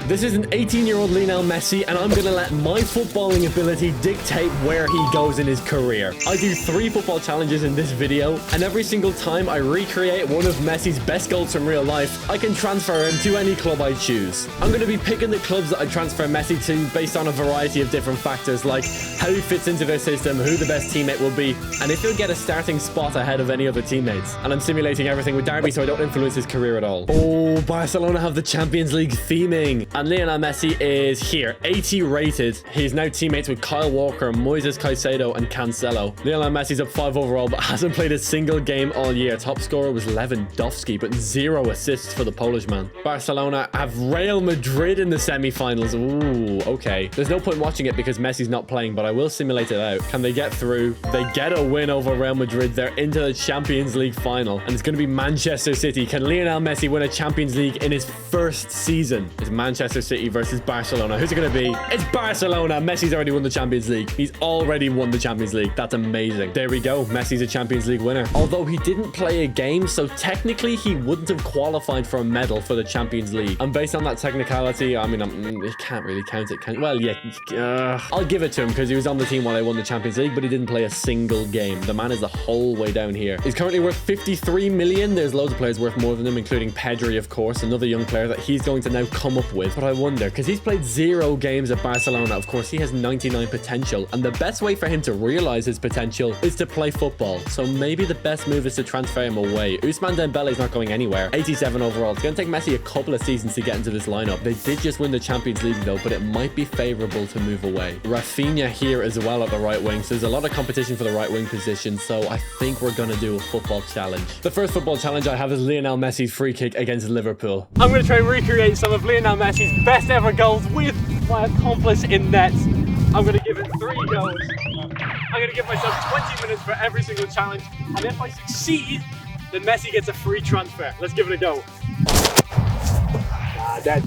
This is an 18-year-old Lionel Messi, and I'm gonna let my footballing ability dictate where he goes in his career. I do 3 football challenges in this video, and every single time I recreate one of Messi's best goals from real life, I can transfer him to any club I choose. I'm gonna be picking the clubs that I transfer Messi to based on a variety of different factors, like how he fits into their system, who the best teammate will be, and if he'll get a starting spot ahead of any other teammates. And I'm simulating everything with Derby so I don't influence his career at all. Oh, Barcelona have the Champions League theming. And Lionel Messi is here, 80 rated. He's now teammates with Kyle Walker, Moises Caicedo, and Cancelo. Lionel Messi's up 5 overall, but hasn't played a single game all year. Top scorer was Lewandowski, but 0 assists for the Polish man. Barcelona have Real Madrid in the semi-finals. Ooh, okay. There's no point watching it because Messi's not playing, but I will simulate it out. Can they get through? They get a win over Real Madrid. They're into the Champions League final, and it's going to be Manchester City. Can Lionel Messi win a Champions League in his first season? It's Manchester City versus Barcelona. Who's it going to be? It's Barcelona. Messi's already won the Champions League. He's already won the Champions League. That's amazing. There we go. Messi's a Champions League winner. Although he didn't play a game, so technically he wouldn't have qualified for a medal for the Champions League. And based on that technicality, I mean, you can't really count it, can you? Well, yeah. I'll give it to him because he was on the team while they won the Champions League, but he didn't play a single game. The man is the whole way down here. He's currently worth 53 million. There's loads of players worth more than him, including Pedri, of course, another young player that he's going to now come up with. But I wonder, because he's played 0 games at Barcelona, of course, he has 99 potential. And the best way for him to realize his potential is to play football. So maybe the best move is to transfer him away. Ousmane Dembele's not going anywhere. 87 overall. It's going to take Messi a couple of seasons to get into this lineup. They did just win the Champions League though, but it might be favorable to move away. Rafinha here as well at the right wing. So there's a lot of competition for the right wing position. So I think we're going to do a football challenge. The first football challenge I have is Lionel Messi's free kick against Liverpool. I'm going to try and recreate some of Lionel Messi's best ever goals with my accomplice in net. I'm going to give it 3 goes. I'm going to give myself 20 minutes for every single challenge. And if I succeed, then Messi gets a free transfer. Let's give it a go. Ah, dead.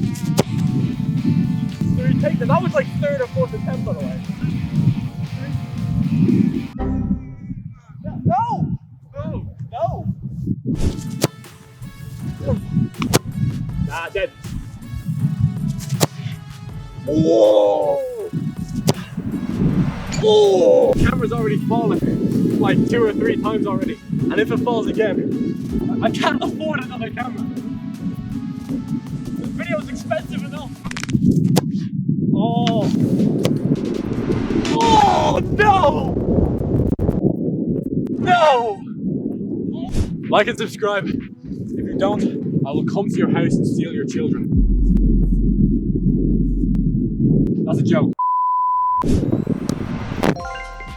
Third take. That was like 3rd or 4th attempt, by the way. No! No! No! Ah, dead. Whoa! Oh! The camera's already fallen like 2 or 3 times already. And if it falls again, I can't afford another camera. This video is expensive enough. Oh! Oh, no! No! Like and subscribe. If you don't, I will come to your house and steal your children. That's a joke.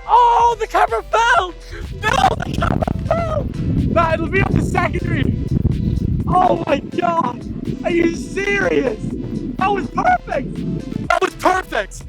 Oh, the camera fell! No, the camera fell! Nah, it'll be up to secondary. Oh my god! Are you serious? That was perfect! That was perfect!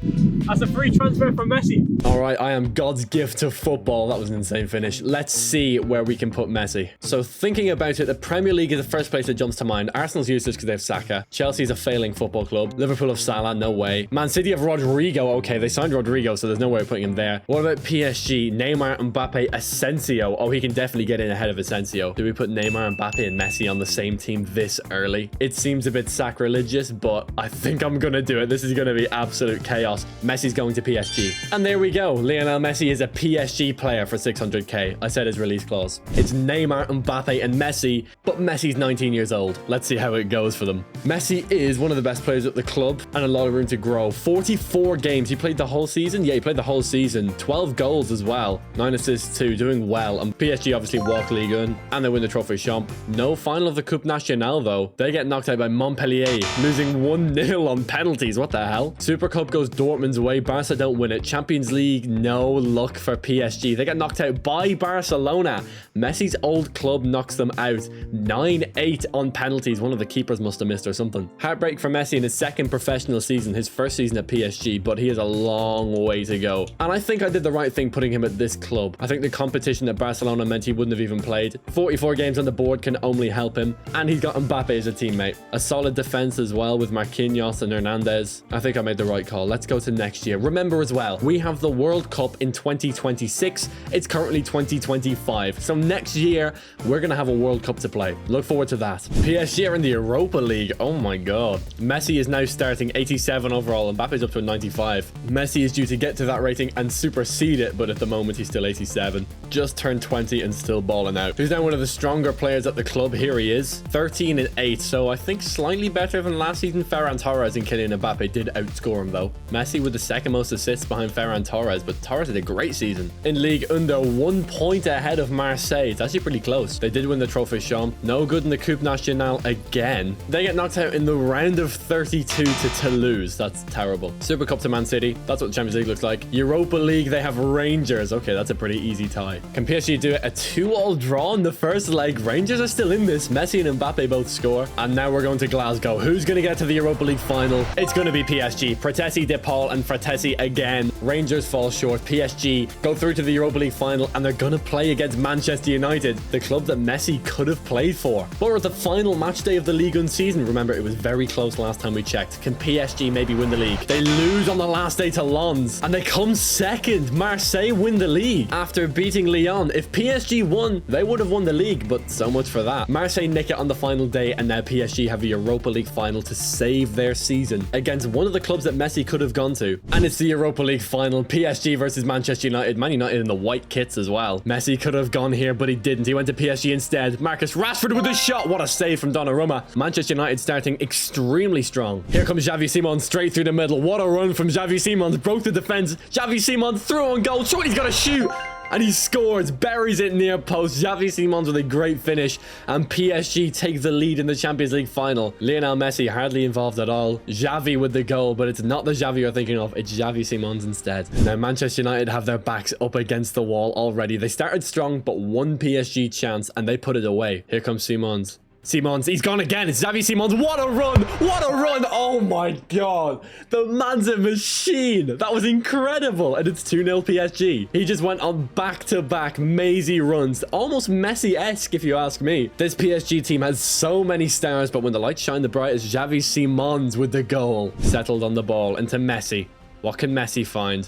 That's a free transfer from Messi. All right, I am God's gift to football. That was an insane finish. Let's see where we can put Messi. So thinking about it, the Premier League is the first place that jumps to mind. Arsenal's useless because they have Saka. Chelsea's a failing football club. Liverpool have Salah, no way. Man City have Rodrigo. Okay, they signed Rodrigo, so there's no way of putting him there. What about PSG? Neymar, Mbappe, Asensio. Oh, he can definitely get in ahead of Asensio. Do we put Neymar, Mbappe, and Messi on the same team this early? It seems a bit sacrilegious, but I think I'm gonna do it. This is gonna be absolute chaos. Messi's going to PSG. And there we go. Lionel Messi is a PSG player for 600k. I said his release clause. It's Neymar, Mbappe, and Messi, but Messi's 19 years old. Let's see how it goes for them. Messi is one of the best players at the club and a lot of room to grow. 44 games. He played the whole season? Yeah, he played the whole season. 12 goals as well. 9 assists too. Doing well. And PSG obviously walk Ligue 1 and they win the Trophy Champ. No final of the Coupe Nationale though. They get knocked out by Montpellier, losing 1-0 on penalties. What the hell? Super Cup goes Dortmund's way. Barca don't win it. Champions League, no luck for PSG. They get knocked out by Barcelona. Messi's old club knocks them out. 9-8 on penalties. One of the keepers must have missed or something. Heartbreak for Messi in his 2nd professional season, his 1st season at PSG, but he has a long way to go. And I think I did the right thing putting him at this club. I think the competition at Barcelona meant he wouldn't have even played. 44 games on the board can only help him. And he's got Mbappe as a teammate. A solid defense as well with Marquinhos and Hernandez. I think I made the right call. Let's go to next next year. Remember as well, we have the World Cup in 2026. It's currently 2025. So next year, we're going to have a World Cup to play. Look forward to that. PSG are in the Europa League. Oh my God. Messi is now starting 87 overall. Mbappe's up to a 95. Messi is due to get to that rating and supersede it, but at the moment, he's still 87. Just turned 20 and still balling out. He's now one of the stronger players at the club. Here he is. 13 and 8. So I think slightly better than last season. Ferran Torres and Kylian Mbappe did outscore him though. Messi with the second most assists behind Ferran Torres, but Torres had a great season. In League under 1 point ahead of Marseille. It's actually pretty close. They did win the Trophée Champ. No good in the Coupe Nationale again. They get knocked out in the round of 32 to Toulouse. That's terrible. Super Cup to Man City. That's what the Champions League looks like. Europa League, they have Rangers. Okay, that's a pretty easy tie. Can PSG do it? A 2-2 draw in the first leg. Rangers are still in this. Messi and Mbappe both score. And now we're going to Glasgow. Who's going to get to the Europa League final? It's going to be PSG. Frattesi, De Paul, and Frattesi again. Rangers fall short. PSG go through to the Europa League final, and they're going to play against Manchester United, the club that Messi could have played for. But we're at the final match day of the Ligue 1 season. Remember, it was very close last time we checked. Can PSG maybe win the league? They lose on the last day to Lens, and they come second. Marseille win the league after beating Lyon. If PSG won, they would have won the league, but so much for that. Marseille nick it on the final day, and now PSG have a Europa League final to save their season against one of the clubs that Messi could have gone to. And it's the Europa League final. PSG versus Manchester United. Man United in the white kits as well. Messi could have gone here, but he didn't. He went to PSG instead. Marcus Rashford with a shot. What a save from Donnarumma. Manchester United starting extremely strong. Here comes Xavi Simons straight through the middle. What a run from Xavi Simons. Broke the defense. Xavi Simons through on goal. Sure, he's got to shoot. And he scores, buries it near post. Xavi Simons with a great finish. And PSG take the lead in the Champions League final. Lionel Messi hardly involved at all. Xavi with the goal, but it's not the Xavi you're thinking of. It's Xavi Simons instead. Now Manchester United have their backs up against the wall already. They started strong, but one PSG chance, and they put it away. Here comes Simons. Simons, he's gone again. It's Xavi Simons. What a run. What a run. Oh my God. The man's a machine. That was incredible. And it's 2-0 PSG. He just went on back-to-back mazy runs. Almost Messi-esque, if you ask me. This PSG team has so many stars, but when the lights shine the brightest, Xavi Simons with the goal. Settled on the ball into Messi. What can Messi find?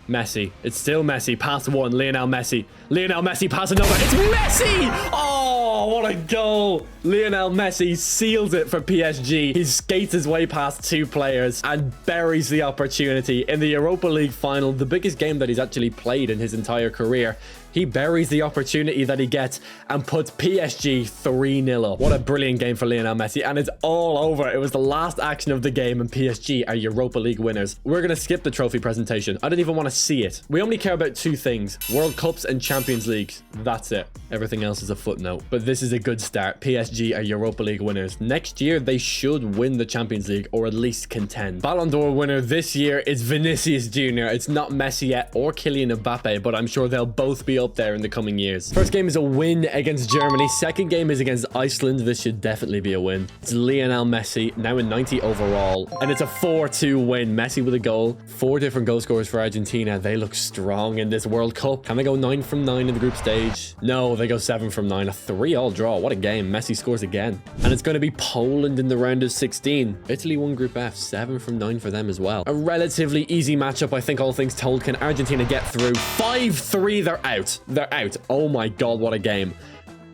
Messi. It's still Messi. Pass one. Lionel Messi. Lionel Messi. Pass another. It's Messi! Oh, what a goal. Lionel Messi seals it for PSG. He skates his way past two players and buries the opportunity in the Europa League final, the biggest game that he's actually played in his entire career. He buries the opportunity that he gets and puts PSG 3-0 up. What a brilliant game for Lionel Messi, and it's all over. It was the last action of the game, and PSG are Europa League winners. We're going to skip the trophy presentation. I don't even want to see it. We only care about two things: World Cups and Champions Leagues. That's it. Everything else is a footnote. But this is a good start. PSG are Europa League winners. Next year, they should win the Champions League, or at least contend. Ballon d'Or winner this year is Vinicius Jr. It's not Messi yet or Kylian Mbappe, but I'm sure they'll both be up there in the coming years. First game is a win against Germany. Second game is against Iceland. This should definitely be a win. It's Lionel Messi, now in 90 overall, and it's a 4-2 win. Messi with a goal. 4 different goal scorers for Argentina. They look strong in this World Cup. Can they go 9 from 9 in the group stage? No, they go 7 from 9. A 3-3 draw. What a game. Messi scores again. And it's going to be Poland in the round of 16. Italy won Group F. 7 from 9 for them as well. A relatively easy matchup, I think, all things told. Can Argentina get through? 5-3. They're out. They're out. Oh my God, what a game.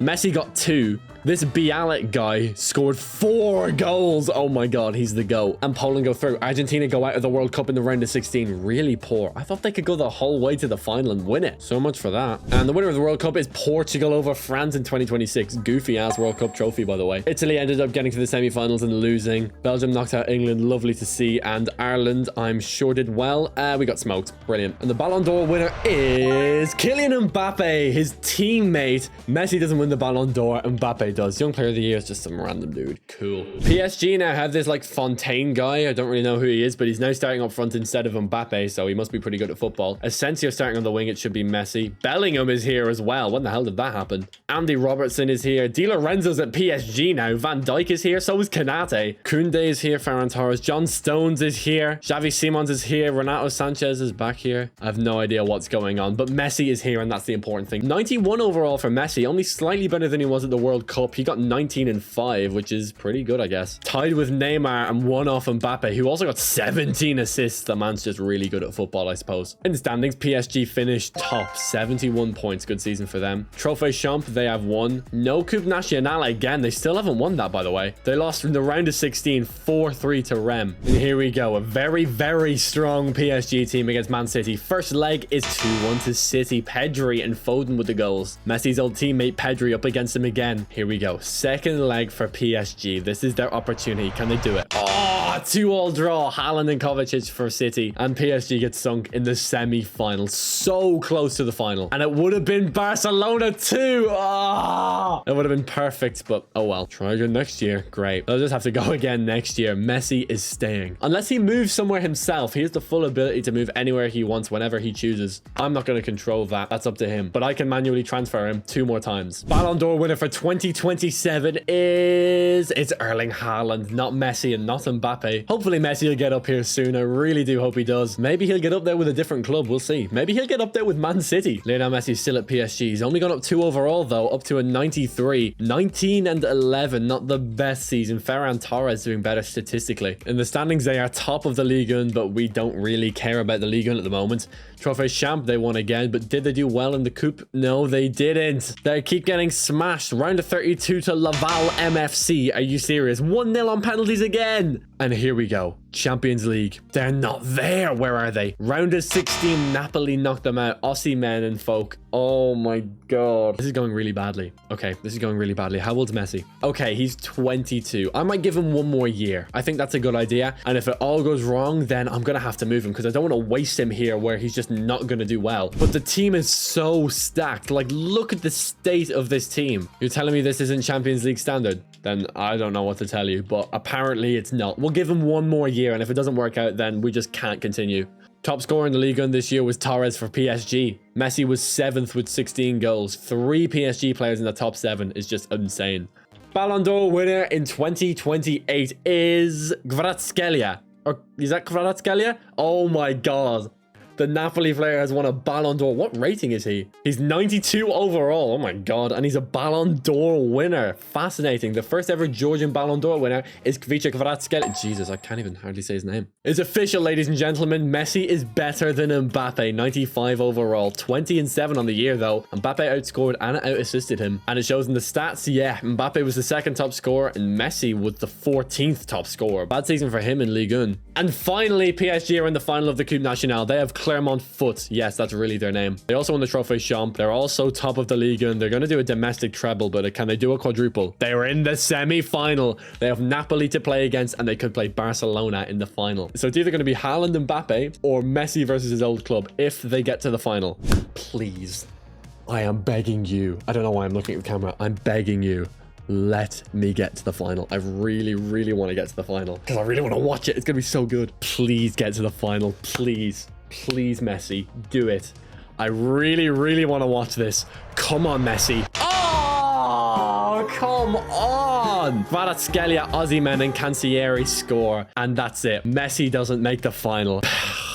Messi got 2. This Bialik guy scored 4 goals. Oh my God, he's the GOAT. And Poland go through. Argentina go out of the World Cup in the round of 16. Really poor. I thought they could go the whole way to the final and win it. So much for that. And the winner of the World Cup is Portugal over France in 2026. Goofy ass World Cup trophy, by the way. Italy ended up getting to the semi-finals and losing. Belgium knocked out England. Lovely to see. And Ireland, I'm sure, did well. We got smoked. Brilliant. And the Ballon d'Or winner is Kylian Mbappe, his teammate. Messi doesn't win the Ballon d'Or. Mbappe does. Young player of the year is just some random dude. Cool. PSG now have this like Fontaine guy. I don't really know who he is, but he's now starting up front instead of Mbappe, so he must be pretty good at football. Asensio starting on the wing. It should be Messi. Bellingham is here as well. When the hell did that happen? Andy Robertson is here. Di Lorenzo's at PSG now. Van Dijk is here. So is Kanate. Koundé is here. Ferran Torres. John Stones is here. Xavi Simons is here. Renato Sanchez is back here. I have no idea what's going on, but Messi is here, and that's the important thing. 91 overall for Messi. Only slightly better than he was at the World Cup. Cup. He got 19 and 5, which is pretty good, I guess. Tied with Neymar and one off Mbappe, who also got 17 assists. The man's just really good at football, I suppose. In the standings, PSG finished top, 71 points. Good season for them. Trophée Champ, they have won. No Coupe Nationale again. They still haven't won that, by the way. They lost from the round of 16, 4-3 to Rennes. And here we go. A very, very strong PSG team against Man City. First leg is 2-1 to City. Pedri and Foden with the goals. Messi's old teammate Pedri up against him again. Here we go. Second leg for PSG. This is their opportunity. Can they do it? Oh, 2-2 draw. Haaland and Kovacic for City. And PSG gets sunk in the semi-final. So close to the final. And it would have been Barcelona too. Ah, it would have been perfect, but oh well. Try again next year. Great. They'll just have to go again next year. Messi is staying. Unless he moves somewhere himself. He has the full ability to move anywhere he wants whenever he chooses. I'm not going to control that. That's up to him. But I can manually transfer him 2 more times. Ballon d'Or winner for 2027 is... It's Erling Haaland, not Messi and not Mbappe. Hopefully Messi will get up here soon. I really do hope he does. Maybe he'll get up there with a different club. We'll see. Maybe he'll get up there with Man City. Lionel Messi's still at PSG. He's only gone up 2 overall though, up to a 93. 19 and 11, not the best season. Ferran Torres doing better statistically. In the standings, they are top of the Ligue 1, but we don't really care about the Ligue 1 at the moment. Trophée Champ, they won again, but did they do well in the Coupe? No, they didn't. They keep getting smashed. Round of 32 to Laval MFC. Are you serious? 1-0 on penalties again. And here we go. Champions League. They're not there. Where are they? Round of 16, Napoli knocked them out. Osimhen and folk. Oh my god. This is going really badly. Okay, this is going really badly. How old's Messi? Okay, he's 22. I might give him 1 more year. I think that's a good idea. And if it all goes wrong, then I'm going to have to move him because I don't want to waste him here where he's just not going to do well. But the team is so stacked. Like, look at the state of this team. You're telling me this isn't Champions League standard? Then I don't know what to tell you, but apparently it's not. We'll give him 1 more year, and if it doesn't work out, then we just can't continue. Top scorer in the Ligue 1 this year was Torres for PSG. Messi was 7th with 16 goals. 3 PSG players in the top 7 is just insane. Ballon d'Or winner in 2028 is Kvaratskhelia. Or is that Kvaratskhelia? Oh my god. The Napoli player has won a Ballon d'Or. What rating is he? He's 92 overall. Oh my god. And he's a Ballon d'Or winner. Fascinating. The first ever Georgian Ballon d'Or winner is Kvicha Kvaratskhelia. Jesus, I can't even hardly say his name. It's official, ladies and gentlemen. Messi is better than Mbappe. 95 overall. 20 and 7 on the year, though. Mbappe outscored and out-assisted him. And it shows in the stats, yeah, Mbappe was the 2nd top scorer and Messi was the 14th top scorer. Bad season for him in Ligue 1. And finally, PSG are in the final of the Coupe Nationale. They have Clermont Foot. Yes, that's really their name. They also won the Trophée Champ. They're also top of the Ligue 1. They're going to do a domestic treble, but can they do a quadruple? They are in the semi-final. They have Napoli to play against, and they could play Barcelona in the final. So it's either going to be Haaland and Mbappe or Messi versus his old club if they get to the final. Please. I am begging you. I don't know why I'm looking at the camera. I'm begging you. Let me get to the final. I really, really want to get to the final because I really want to watch it. It's going to be so good. Please get to the final. Please. Please, Messi. Do it. I really, really want to watch this. Come on, Messi. Oh, come on. Kvaratskhelia, Osimhen, and Cancellieri score. And that's it. Messi doesn't make the final.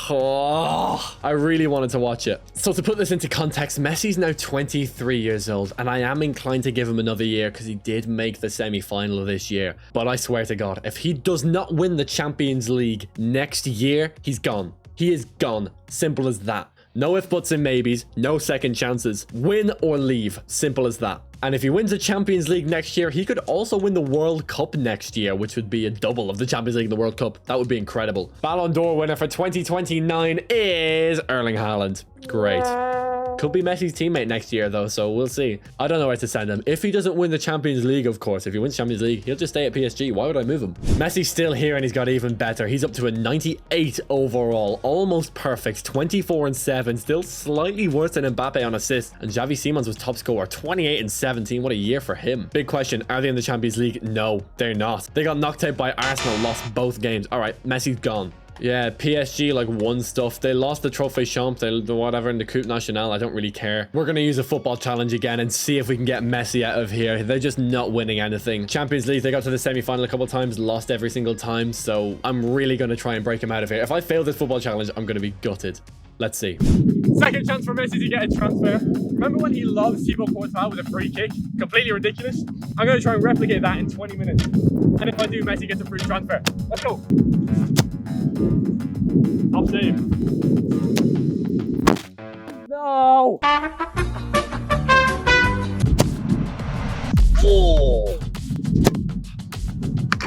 Oh, I really wanted to watch it. So to put this into context, Messi's now 23 years old, and I am inclined to give him another year because he did make the semi-final of this year. But I swear to God, if he does not win the Champions League next year, he's gone. He is gone. Simple as that. No if, buts, and maybes. No second chances. Win or leave. Simple as that. And if he wins the Champions League next year, he could also win the World Cup next year, which would be a double of the Champions League and the World Cup. That would be incredible. Ballon d'Or winner for 2029 is Erling Haaland. Great. Could be Messi's teammate next year, though, so we'll see. I don't know where to send him. If he doesn't win the Champions League, of course. If he wins Champions League, he'll just stay at PSG. Why would I move him? Messi's still here, and he's got even better. He's up to a 98 overall. Almost perfect. 24 and 7. Still slightly worse than Mbappe on assists. And Xavi Simons was top scorer. 28 and 17. What a year for him. Big question. Are they in the Champions League? No, they're not. They got knocked out by Arsenal. Lost both games. All right, Messi's gone. Yeah, PSG like won stuff. They lost the Trophée Champ, whatever, in the Coupe Nationale. I don't really care. We're going to use a football challenge again and see if we can get Messi out of here. They're just not winning anything. Champions League, they got to the semi-final a couple of times, lost every single time. So I'm really going to try and break him out of here. If I fail this football challenge, I'm going to be gutted. Let's see. Second chance for Messi to get a transfer. Remember when he loves Thibaut Courtois with a free kick? Completely ridiculous. I'm going to try and replicate that in 20 minutes. And if I do, Messi gets a free transfer. Let's go. Top save. No! Oh!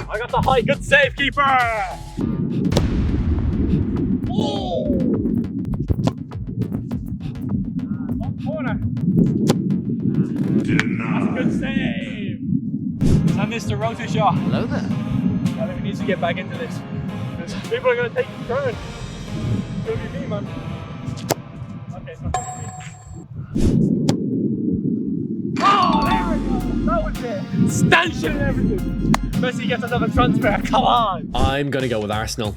I got the high. Good save, keeper! Oh! Top corner. That's a good save. And Mr. Rota shot. Hello there. I think we need to get back into this. People are going to take the turn. It's going to be me, man. Okay, it's not going to be me. Oh, there we go. That was it. Stanchion and everything. Messi gets another transfer. Come on. I'm going to go with Arsenal.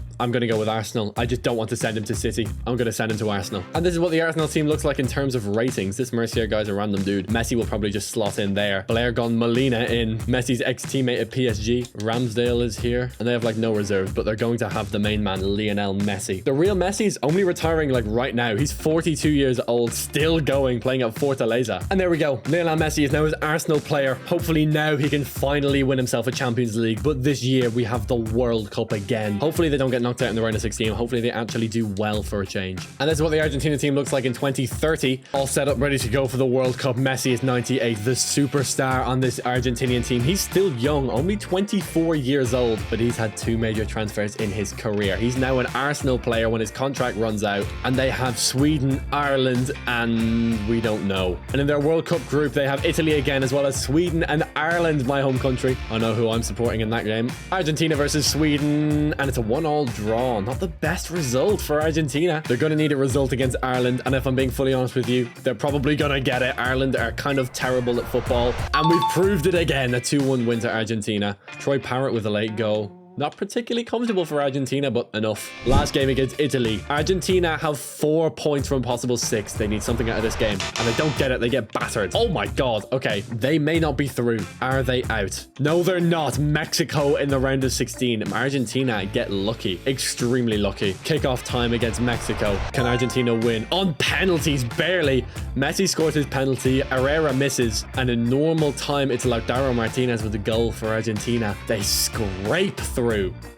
I just don't want to send him to City. I'm going to send him to Arsenal. And this is what the Arsenal team looks like in terms of ratings. This Mercier guy's a random dude. Messi will probably just slot in there. Blair gone Molina in. Messi's ex-teammate at PSG. Ramsdale is here. And they have like no reserves, but they're going to have the main man, Lionel Messi. The real Messi is only retiring like right now. He's 42 years old, still going, playing at Fortaleza. And there we go. Lionel Messi is now his Arsenal player. Hopefully now he can finally win himself a Champions League. But this year we have the World Cup again. Hopefully they don't get knocked out in the round of 16. Hopefully they actually do well for a change. And this is what the Argentina team looks like in 2030. All set up, ready to go for the World Cup. Messi is 98, the superstar on this Argentinian team. He's still young, only 24 years old, but he's had 2 major transfers in his career. He's now an Arsenal player when his contract runs out, and they have Sweden, Ireland, and we don't know. And in their World Cup group, they have Italy again, as well as Sweden and Ireland, my home country. I know who I'm supporting in that game. Argentina versus Sweden, and it's a 1-1 draw. Not the best result for Argentina. They're going to need a result against Ireland, and if I'm being fully honest with you, they're probably going to get it. Ireland are kind of terrible at football, and we've proved it again. A 2-1 win to Argentina. Troy Parrott with a late goal. Not particularly comfortable for Argentina, but enough. Last game against Italy. Argentina have 4 points from possible 6. They need something out of this game, and they don't get it. They get battered. Oh my God. Okay, they may not be through. Are they out? No, they're not. Mexico in the round of 16. Argentina get lucky. Extremely lucky. Kickoff time against Mexico. Can Argentina win? On penalties, barely. Messi scores his penalty. Herrera misses. And in normal time, it's Lautaro Martinez with the goal for Argentina. They scrape through.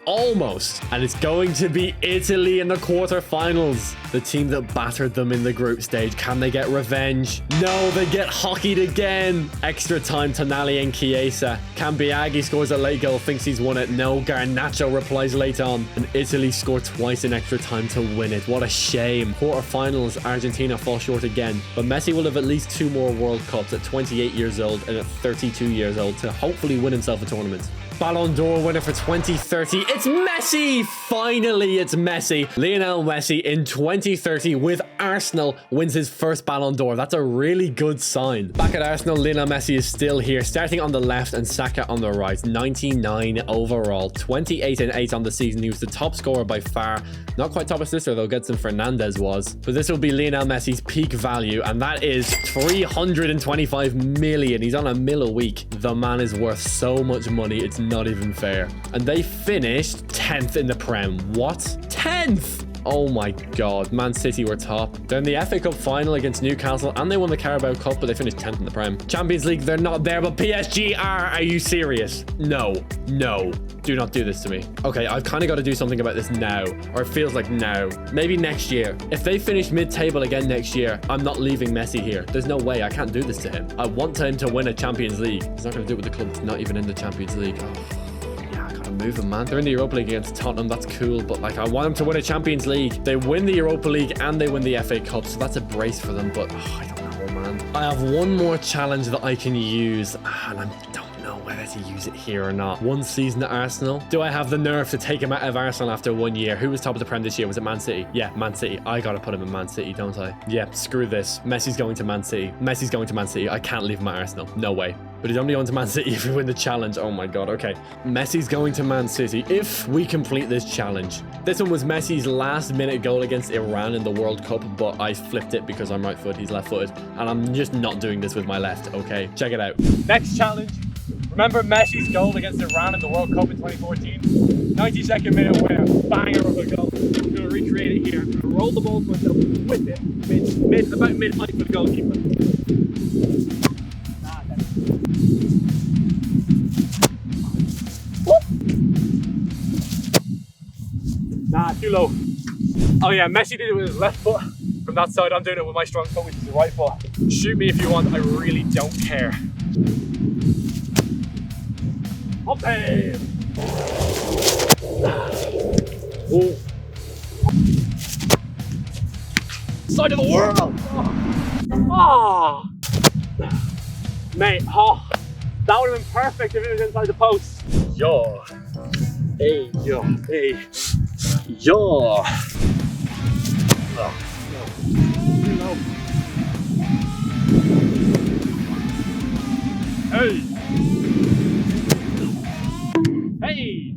Almost. And it's going to be Italy in the quarterfinals. The team that battered them in the group stage. Can they get revenge? No, they get hockeyed again. Extra time, Tonali and Chiesa. Cambiaghi scores a late goal, thinks he's won it. No, Garnacho replies late on. And Italy score twice in extra time to win it. What a shame. Quarterfinals, Argentina fall short again. But Messi will have at least 2 more World Cups at 28 years old and at 32 years old to hopefully win himself a tournament. Ballon d'Or winner for 2030. It's Messi! Finally, it's Messi. Lionel Messi in 2030 with Arsenal wins his first Ballon d'Or. That's a really good sign. Back at Arsenal, Lionel Messi is still here, starting on the left and Saka on the right. 99 overall, 28 and 8 on the season. He was the top scorer by far. Not quite top assist though, Gedson Fernandez was. But this will be Lionel Messi's peak value, and that is 325 million. He's on a mil a week. The man is worth so much money, it's not even fair. And they finished 10th in the Prem. What? 10th! Oh my God, Man City were top. They're in the FA Cup final against Newcastle, and they won the Carabao Cup, but they finished 10th in the Prem. Champions League, they're not there, but PSG are. Are you serious? No. No. Do not do this to me. Okay, I've kind of got to do something about this now, or it feels like now. Maybe next year. If they finish mid-table again next year, I'm not leaving Messi here. There's no way. I can't do this to him. I want him to win a Champions League. He's not going to do it with the club that's not even in the Champions League. Oh. Move them, man. They're in the Europa League against Tottenham. That's cool, but like, I want them to win a Champions League. They win the Europa League and they win the FA Cup, so that's a brace for them. But I don't know, man. I have one more challenge that I can use, and I don't know whether to use it here or not. 1 season at Arsenal. Do I have the nerve to take him out of Arsenal after 1 year? Who was top of the Prem this year? Was it Man City? Yeah, Man City. I gotta put him in Man City, don't I? Yeah, screw this. Messi's going to Man City. Messi's going to Man City. I can't leave him at Arsenal. No way. But he's only going to Man City if we win the challenge. Oh my God, okay. Messi's going to Man City if we complete this challenge. This one was Messi's last minute goal against Iran in the World Cup, but I flipped it because I'm right footed, he's left footed. And I'm just not doing this with my left, okay? Check it out. Next challenge. Remember Messi's goal against Iran in the World Cup in 2014? 92nd minute winner, banger of a goal. I'm going to recreate it here. I'm going to roll hold the ball for myself, whip it, about mid-height for the goalkeeper. Nah, too low. Oh yeah, Messi did it with his left foot. From that side, I'm doing it with my strong foot, which is the right foot. Shoot me if you want, I really don't care. Okay. Oh. Side of the world! Oh. Mate, oh. That would have been perfect if it was inside the post. Yo. Hey, yo, hey. Yo. Oh. No. Hey. Hey.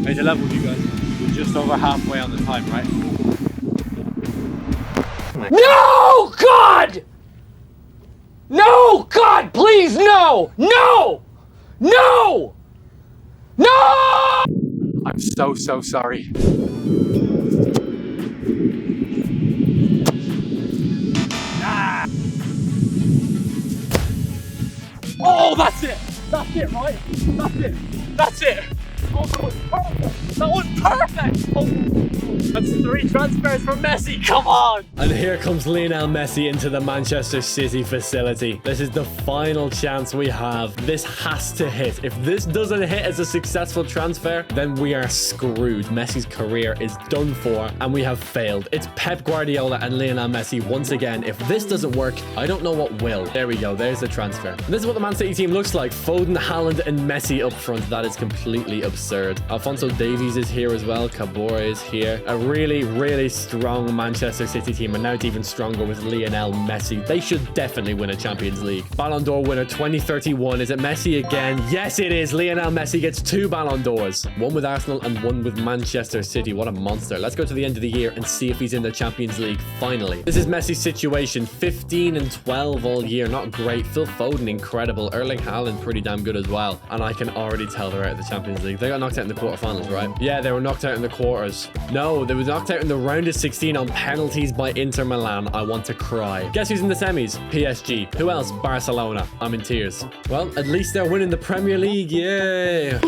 Hey, to level with you guys. We're just over halfway on the time, right? No, God! No, God, please, no! No! No! No! I'm so sorry. Ah. Oh, that's it! That's it, right? That's it! That's it! Oh, that was perfect! That was perfect! Oh. That's 3 transfers from Messi, come on! And here comes Lionel Messi into the Manchester City facility. This is the final chance we have. This has to hit. If this doesn't hit as a successful transfer, then we are screwed. Messi's career is done for, and we have failed. It's Pep Guardiola and Lionel Messi once again. If this doesn't work, I don't know what will. There we go, there's the transfer. And this is what the Man City team looks like. Foden, Haaland, and Messi up front. That is completely absurd. Alphonso Davies is here as well. Kabore is here. A really strong Manchester City team, and now it's even stronger with Lionel Messi. They should definitely win a Champions League. Ballon d'Or winner 2031. Is it Messi again? Yes, it is. Lionel Messi gets 2 Ballon d'Ors. 1 with Arsenal and 1 with Manchester City. What a monster. Let's go to the end of the year and see if he's in the Champions League finally. This is Messi's situation. 15 and 12 all year. Not great. Phil Foden, incredible. Erling Haaland, pretty damn good as well. And I can already tell they're out of the Champions League. They got knocked out in the quarterfinals, right? Yeah, they were knocked out in the quarters. No, they were knocked out in the round of 16 on penalties by Inter Milan. I want to cry. Guess who's in the semis? PSG. Who else? Barcelona. I'm in tears. Well, at least they're winning the Premier League. Yay.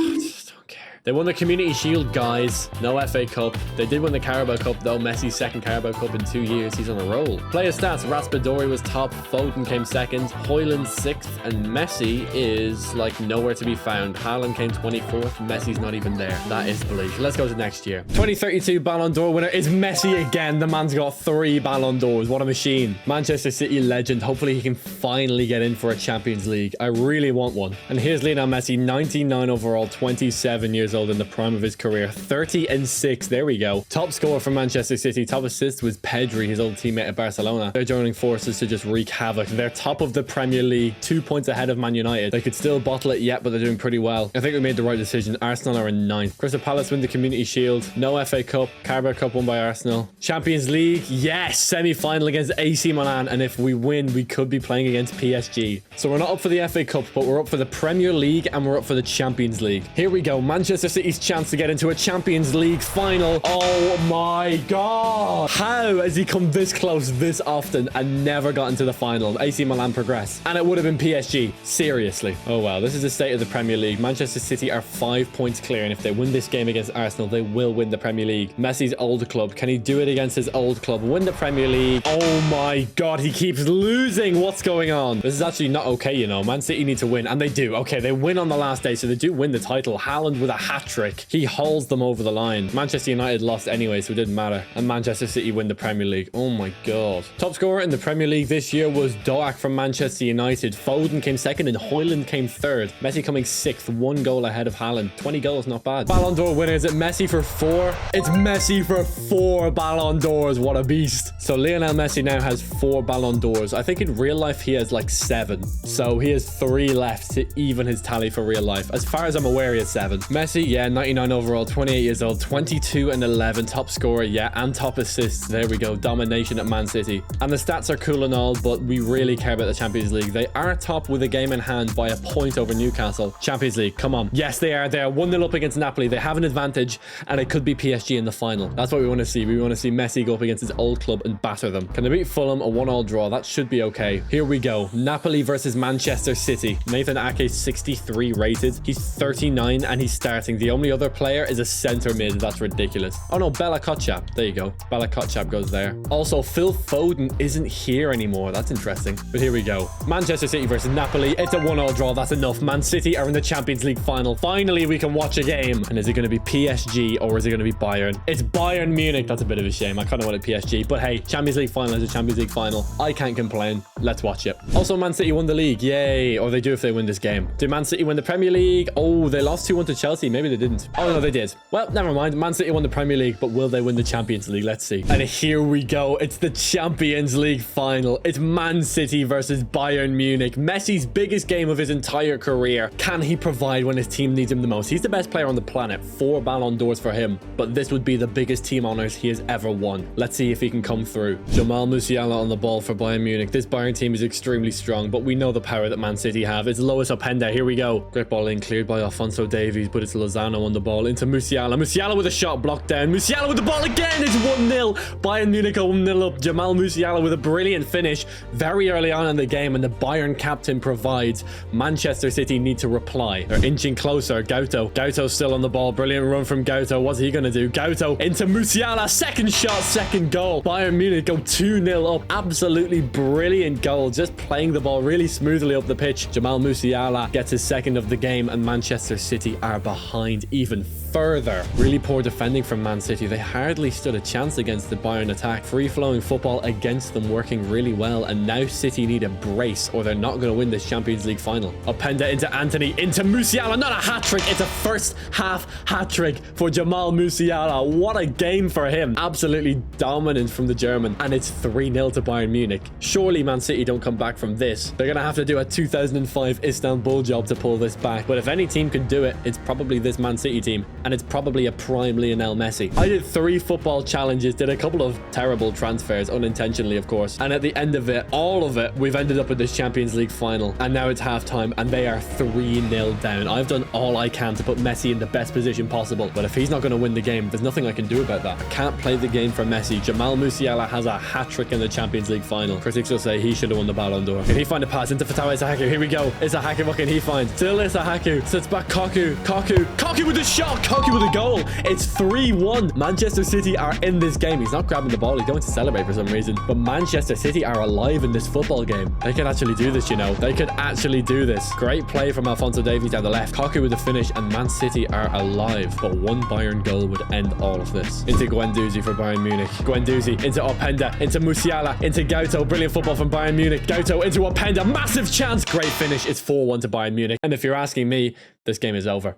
They won the Community Shield, guys. No FA Cup. They did win the Carabao Cup, though. Messi's 2nd Carabao Cup in 2 years. He's on a roll. Player stats. Raspadori was top. Foden came 2nd. Højlund 6th. And Messi is, like, nowhere to be found. Haaland came 24th. Messi's not even there. That is bleak. Let's go to next year. 2032 Ballon d'Or winner is Messi again. The man's got 3 Ballon d'Ors. What a machine. Manchester City legend. Hopefully he can finally get in for a Champions League. I really want one. And here's Lionel Messi, 99 overall, 27 years old in the prime of his career. 30 and 6. There we go. Top scorer for Manchester City. Top assist was Pedri, his old teammate at Barcelona. They're joining forces to just wreak havoc. They're top of the Premier League, 2 points ahead of Man United. They could still bottle it yet, but they're doing pretty well. I think we made the right decision. Arsenal are in 9th. Crystal Palace win the Community Shield. No FA Cup. Carabao Cup won by Arsenal. Champions League. Yes. Semi-final against AC Milan. And if we win, we could be playing against PSG. So we're not up for the FA Cup, but we're up for the Premier League and we're up for the Champions League. Here we go. Manchester City's chance to get into a Champions League final. Oh my God. How has he come this close this often and never got into the final? AC Milan progress. And it would have been PSG. Seriously. Oh wow. This is the state of the Premier League. Manchester City are 5 points clear. And if they win this game against Arsenal, they will win the Premier League. Messi's old club. Can he do it against his old club? Win the Premier League. Oh my God. He keeps losing. What's going on? This is actually not okay, you know. Man City need to win. And they do. Okay, they win on the last day. So they do win the title. Haaland with a hat-trick. He hauls them over the line. Manchester United lost anyway, so it didn't matter. And Manchester City win the Premier League. Oh my God. Top scorer in the Premier League this year was Doak from Manchester United. Foden came 2nd and Højlund came 3rd. Messi coming 6th, 1 goal ahead of Haaland. 20 goals, not bad. Ballon d'Or winner, is it Messi for 4? It's Messi for 4 Ballon d'Ors. What a beast. So Lionel Messi now has 4 Ballon d'Ors. I think in real life he has like 7. So he has 3 left to even his tally for real life. As far as I'm aware, he has 7. Messi, Yeah, 99 overall, 28 years old, 22 and 11, top scorer, yeah, and top assists. There we go, domination at Man City. And the stats are cool and all, but we really care about the Champions League. They are top with a game in hand by a point over Newcastle. Champions League, come on. Yes, they are. They are 1-0 up against Napoli. They have an advantage, and it could be PSG in the final. That's what we want to see. We want to see Messi go up against his old club and batter them. Can they beat Fulham? A 1-1 draw. That should be okay. Here we go. Napoli versus Manchester City. Nathan Ake's 63 rated. He's 39 and he's starting. The only other player is a centre mid. That's ridiculous. Oh no, Bella Kotchap. There you go. Bella Kotchap goes there. Also, Phil Foden isn't here anymore. That's interesting. But here we go. Manchester City versus Napoli. It's a 1-1 draw. That's enough. Man City are in the Champions League final. Finally, we can watch a game. And is it going to be PSG or is it going to be Bayern? It's Bayern Munich. That's a bit of a shame. I kind of wanted PSG. But hey, Champions League final is a Champions League final. I can't complain. Let's watch it. Also, Man City won the league. Yay. Or they do if they win this game. Did Man City win the Premier League? Oh, they lost 2-1 to Chelsea. Maybe they didn't. Oh, no, they did. Well, never mind. Man City won the Premier League, but will they win the Champions League? Let's see. And here we go. It's the Champions League final. It's Man City versus Bayern Munich. Messi's biggest game of his entire career. Can he provide when his team needs him the most? He's the best player on the planet. 4 Ballon d'Ors for him. But this would be the biggest team honors he has ever won. Let's see if he can come through. Jamal Musiala on the ball for Bayern Munich. This Bayern team is extremely strong, but we know the power that Man City have. It's Lois Openda. Here we go. Great ball in, cleared by Alphonso Davies, but it's Lozano on the ball into Musiala. Musiala with a shot blocked down. Musiala with the ball again. It's 1-0. Bayern Munich 1-0 up. Jamal Musiala with a brilliant finish very early on in the game, and the Bayern captain provides. Manchester City need to reply. They're inching closer. Gauto's still on the ball. Brilliant run from Gauto. What's he going to do? Gauto into Musiala. Second shot, second goal. Bayern Munich go 2-0 up. Absolutely brilliant goal. Just playing the ball really smoothly up the pitch. Jamal Musiala gets his second of the game, and Manchester City are behind even further. Really poor defending from Man City. They hardly stood a chance against the Bayern attack. Free-flowing football against them, working really well, and now City need a brace or they're not going to win this Champions League final. Openda into Anthony, into Musiala. Not a hat-trick. It's a first half hat-trick for Jamal Musiala. What a game for him. Absolutely dominant from the German, and it's 3-0 to Bayern Munich. Surely Man City don't come back from this. They're going to have to do a 2005 Istanbul job to pull this back, but if any team can do it, it's probably this Man City team, and it's probably a prime Lionel Messi. I did 3 football challenges, did a couple of terrible transfers, unintentionally of course, and at the end of it, all of it, we've ended up with this Champions League final, and now it's halftime, and they are 3-0 down. I've done all I can to put Messi in the best position possible, but if he's not going to win the game, there's nothing I can do about that. I can't play the game for Messi. Jamal Musiala has a hat-trick in the Champions League final. Critics will say he should have won the Ballon d'Or. Can he find a pass into Fatawa Issahaku? Here we go. Issahaku, what can he find? Still Issahaku. Sits back Koku with a shot. Koku with a goal. It's 3-1. Manchester City are in this game. He's not grabbing the ball. He's going to celebrate for some reason. But Manchester City are alive in this football game. They could actually do this, you know. They could actually do this. Great play from Alphonso Davies down the left. Koku with the finish, and Man City are alive. But one Bayern goal would end all of this. Into Guendouzi for Bayern Munich. Guendouzi into Openda, into Musiala, into Gauto. Brilliant football from Bayern Munich. Gauto into Openda. Massive chance. Great finish. It's 4-1 to Bayern Munich. And if you're asking me, this game is over.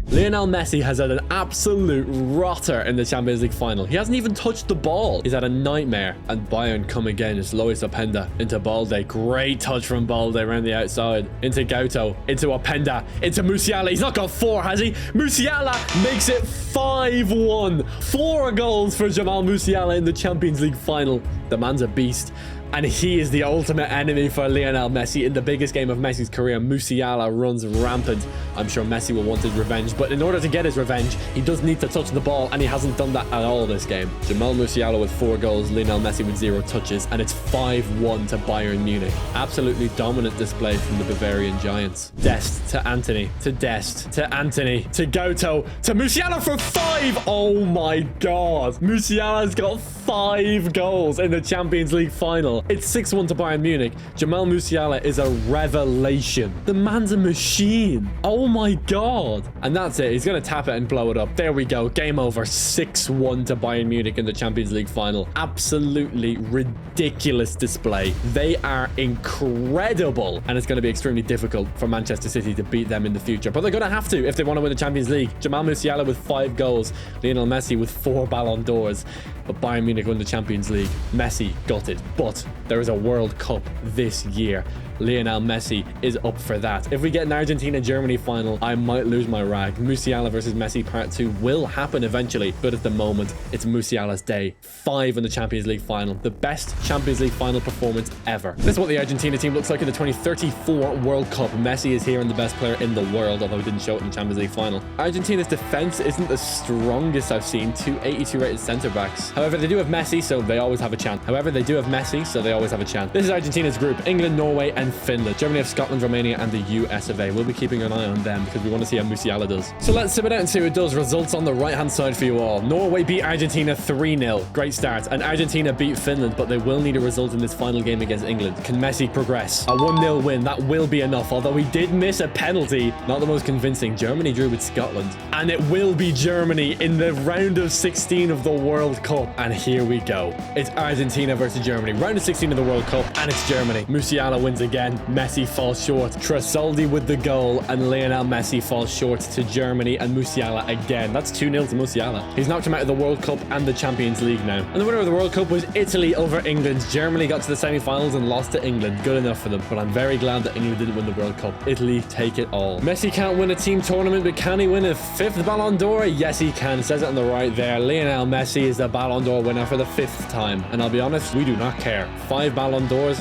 Lionel Messi has had an absolute rotter in the Champions League final. He hasn't even touched the ball. He's had a nightmare. And Bayern come again. It's Lois Openda into Balde. Great touch from Balde around the outside. Into Gauto. Into Openda. Into Musiala. He's not got 4, has he? Musiala makes it 5-1. 4 goals for Jamal Musiala in the Champions League final. The man's a beast. And he is the ultimate enemy for Lionel Messi in the biggest game of Messi's career. Musiala runs rampant. I'm sure Messi will want his revenge, but in order to get his revenge, he does need to touch the ball, and he hasn't done that at all this game. Jamal Musiala with 4 goals, Lionel Messi with 0 touches, and it's 5-1 to Bayern Munich. Absolutely dominant display from the Bavarian Giants. Dest to Anthony, to Dest, to Anthony, to Gauto, to Musiala for 5! Oh my god. Musiala's got 5 goals in the Champions League final. It's 6-1 to Bayern Munich. Jamal Musiala is a revelation. The man's a machine. Oh my god. And that's it. He's going to tap it and blow it up. There we go. Game over. 6-1 to Bayern Munich in the Champions League final. Absolutely ridiculous display. They are incredible. And it's going to be extremely difficult for Manchester City to beat them in the future. But they're going to have to if they want to win the Champions League. Jamal Musiala with 5 goals. Lionel Messi with 4 Ballon d'Ors. But Bayern Munich won the Champions League. Messi got it. But there is a World Cup this year. Lionel Messi is up for that. If we get an Argentina-Germany final, I might lose my rag. Musiala versus Messi Part 2 will happen eventually, but at the moment, it's Musiala's day. 5 in the Champions League final. The best Champions League final performance ever. This is what the Argentina team looks like in the 2034 World Cup. Messi is here and the best player in the world, although he didn't show it in the Champions League final. Argentina's defense isn't the strongest I've seen. 282 rated centre-backs. However, they do have Messi, so they always have a chance. This is Argentina's group. England, Norway, and Finland. Germany have Scotland, Romania, and the US of A. We'll be keeping an eye on them because we want to see how Musiala does. So let's sim it out and see how it does. Results on the right-hand side for you all. Norway beat Argentina 3-0. Great start. And Argentina beat Finland, but they will need a result in this final game against England. Can Messi progress? A 1-0 win. That will be enough, although he did miss a penalty. Not the most convincing. Germany drew with Scotland. And it will be Germany in the round of 16 of the World Cup. And here we go. It's Argentina versus Germany. Round of 16 of the World Cup, and it's Germany. Musiala wins again. Messi falls short. Tresoldi with the goal, and Lionel Messi falls short to Germany and Musiala again. That's 2-0 to Musiala. He's knocked him out of the World Cup and the Champions League now. And the winner of the World Cup was Italy over England. Germany got to the semi-finals and lost to England. Good enough for them, but I'm very glad that England didn't win the World Cup. Italy take it all. Messi can't win a team tournament, but can he win a 5th Ballon d'Or? Yes, he can. It says it on the right there. Lionel Messi is the Ballon d'Or winner for the 5th time. And I'll be honest, we do not care. 5 Ballon d'Ors?